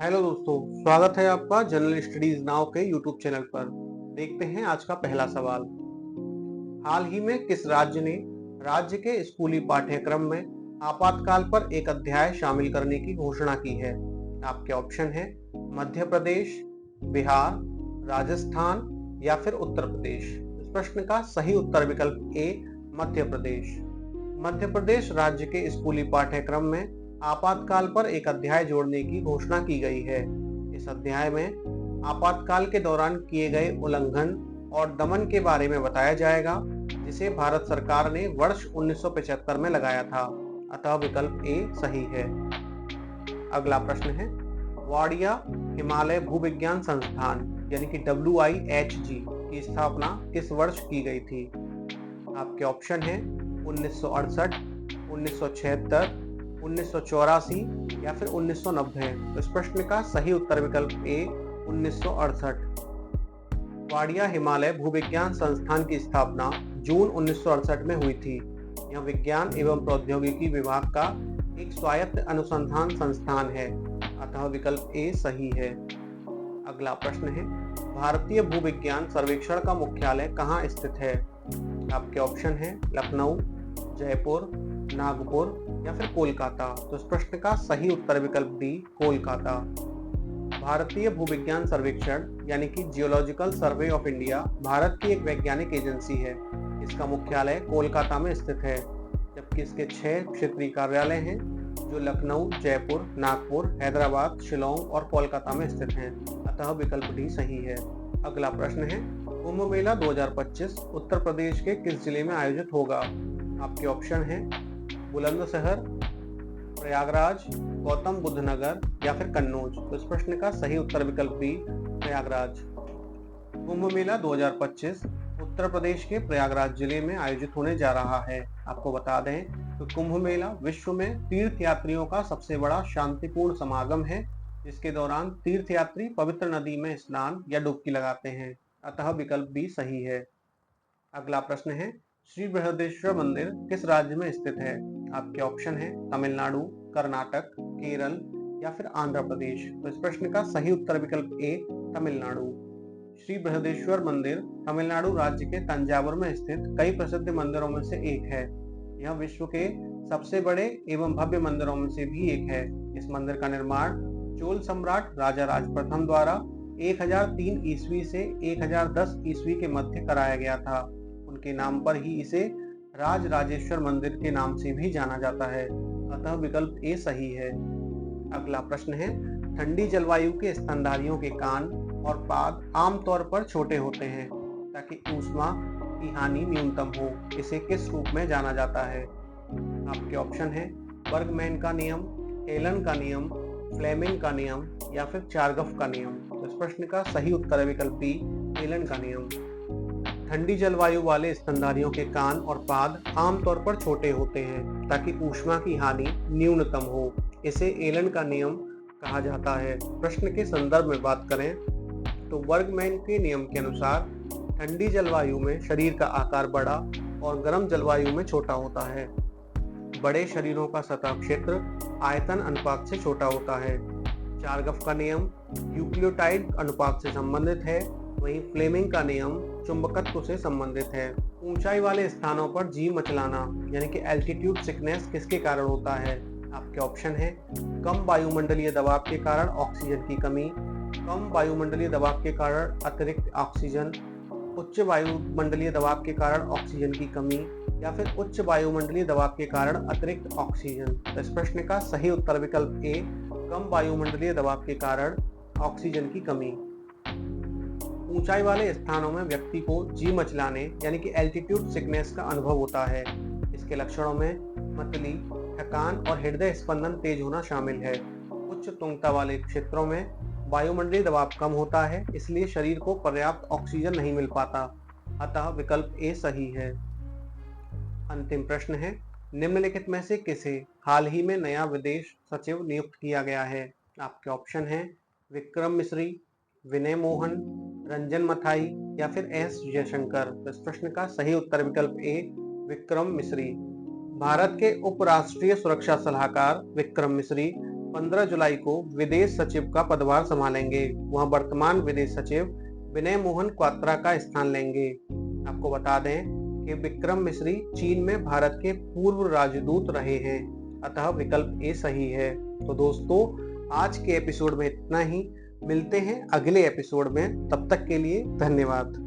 Hello दोस्तों, स्वागत है आपका जनरल स्टडीज नाउ के यूट्यूब चैनल पर। देखते हैं आज का पहला सवाल। हाल ही में किस राज्य ने राज्य के स्कूली पाठ्यक्रम में आपातकाल पर एक अध्याय शामिल करने की घोषणा की है? आपके ऑप्शन है मध्य प्रदेश, बिहार, राजस्थान या फिर उत्तर प्रदेश। इस प्रश्न का सही उत्तर विकल्प ए मध्य प्रदेश। मध्य प्रदेश राज्य के स्कूली पाठ्यक्रम में आपातकाल पर एक अध्याय जोड़ने की घोषणा की गई है। इस अध्याय में आपातकाल के दौरान किए गए उल्लंघन और दमन के बारे में बताया जाएगा, जिसे भारत सरकार ने वर्ष 1975 में लगाया था। अतः विकल्प ए सही है। अगला प्रश्न है, वाडिया हिमालय भूविज्ञान संस्थान यानी कि WIHG की स्थापना किस वर्ष की गई थी? आपके ऑप्शन है 1968, 1976, 1984 या फिर 1990। तो इस प्रश्न का सही उत्तर विकल्प ए 1968। वाडिया हिमालय भूविज्ञान संस्थान की स्थापना जून 1968 में हुई थी। यह विज्ञान एवं प्रौद्योगिकी विभाग का एक स्वायत्त अनुसंधान संस्थान है। अतः विकल्प ए सही है। अगला प्रश्न है, भारतीय भूविज्ञान सर्वेक्षण का मुख्यालय कहाँ स्थित है? आपके ऑप्शन है लखनऊ, जयपुर, नागपुर या फिर कोलकाता। तो इस प्रश्न का सही उत्तर विकल्प डी कोलकाता। भारतीय भूविज्ञान सर्वेक्षण यानी कि geological survey of India Bharat की एक वैज्ञानिक एजेंसी है। इसका मुख्यालय कोलकाता में स्थित है, जबकि इसके 6 क्षेत्रीय कार्यालय हैं जो लखनऊ, जयपुर, नागपुर, हैदराबाद, शिलोंग और कोलकाता में स्थित हैं। अतः विकल्प डी सही है। अगला प्रश्न है, कुंभ मेला 2025 उत्तर प्रदेश के किस जिले में आयोजित होगा? आपके ऑप्शन है बुलंदशहर, प्रयागराज, गौतम बुद्ध नगर या फिर कन्नौज। तो इस प्रश्न का सही उत्तर विकल्प बी प्रयागराज। कुंभ मेला 2025 उत्तर प्रदेश के प्रयागराज जिले में आयोजित होने जा रहा है। आपको बता दें कि कुंभ मेला विश्व में तीर्थ यात्रियों का सबसे बड़ा शांतिपूर्ण समागम है, जिसके दौरान तीर्थयात्री पवित्र नदी में स्नान या डुबकी लगाते हैं। अतः विकल्प बी सही है। अगला प्रश्न है, श्री बृहदेश्वर मंदिर किस राज्य में स्थित है? आपके ऑप्शन है तमिलनाडु, कर्नाटक, केरल या फिर आंध्र प्रदेश। तो इस प्रश्न का सही उत्तर विकल्प ए तमिलनाडु। श्री बृहदेश्वर मंदिर तमिलनाडु राज्य के तंजावुर में स्थित कई प्रसिद्ध मंदिरों में से एक है। यह विश्व के सबसे बड़े एवं भव्य मंदिरों में से भी एक है। इस मंदिर का निर्माण चोल सम्राट राजा राज प्रथम द्वारा 1003 ईस्वी से 1010 ईस्वी के मध्य कराया गया था। उनके नाम पर ही इसे राज राजेश्वर मंदिर के नाम से भी जाना जाता है। अतः विकल्प ए सही है। अगला प्रश्न है, ठंडी जलवायु के स्तनधारियों के कान और पाद आमतौर पर छोटे होते हैं ताकि ऊष्मा की हानि न्यूनतम हो। इसे किस रूप में जाना जाता है? आपके ऑप्शन है बर्गमैन का नियम, हेलन का नियम, फ्लेमिंग का नियम या फिर चारगफ का नियम। तो इस प्रश्न का सही उत्तर विकल्प बी हेलन का नियम। ठंडी जलवायु वाले स्तनधारियों के कान और पाद आमतौर पर छोटे होते हैं ताकि ऊष्मा की हानि न्यूनतम हो। इसे एलन का नियम कहा जाता है। प्रश्न के संदर्भ में बात करें तो बर्गमैन के नियम के अनुसार ठंडी जलवायु में शरीर का आकार बड़ा और गर्म जलवायु में छोटा होता है। बड़े शरीरों का सतह क्षेत्र आयतन अनुपात से छोटा होता है। चारगफ का नियम यूक्लियोटाइड अनुपात से संबंधित है, वहीं फ्लेमिंग का नियम चुंबकत्व से संबंधित है। ऊंचाई वाले स्थानों पर जी मचलाना यानी कि एल्टीट्यूड सिकनेस किसके कारण होता है? आपके ऑप्शन है कम वायुमंडलीय दबाव के कारण ऑक्सीजन की कमी, कम वायुमंडलीय दबाव के कारण अतिरिक्त ऑक्सीजन, उच्च वायुमंडलीय दबाव के कारण ऑक्सीजन की कमी या फिर उच्च वायुमंडलीय दबाव के कारण अतिरिक्त ऑक्सीजन। तो इस प्रश्न का सही उत्तर विकल्प ए कम वायुमंडलीय दबाव के कारण ऑक्सीजन की कमी। ऊंचाई वाले स्थानों में व्यक्ति को जी मचलाने यानी कि एल्टीट्यूड सिकनेस का अनुभव होता है। इसके लक्षणों में मतली, थकान और हृदय स्पंदन तेज होना शामिल है। उच्च तुंगता वाले क्षेत्रों में वायुमंडलीय दबाव कम होता है, इसलिए शरीर को पर्याप्त ऑक्सीजन नहीं मिल पाता। अतः विकल्प ए सही है। अंतिम प्रश्न है, निम्नलिखित में से किसे हाल ही में नया विदेश सचिव नियुक्त किया गया है? आपके ऑप्शन है विक्रम मिश्री, विनय मोहन, रंजन मथाई या फिर एस जयशंकर। तो इस प्रश्न का सही उत्तर विकल्प ए विक्रम मिश्री। भारत के उपराष्ट्रीय सुरक्षा सलाहकार विक्रम मिश्री 15 जुलाई को विदेश सचिव का पदभार संभालेंगे। वह वर्तमान विदेश सचिव विनय मोहन क्वात्रा का स्थान लेंगे। आपको बता दें कि विक्रम मिस्री चीन में भारत के पूर्व राजदूत रहे हैं, अतः विकल्प ए सही है। तो दोस्तों, आज के एपिसोड में इतना ही। मिलते हैं अगले एपिसोड में, तब तक के लिए धन्यवाद।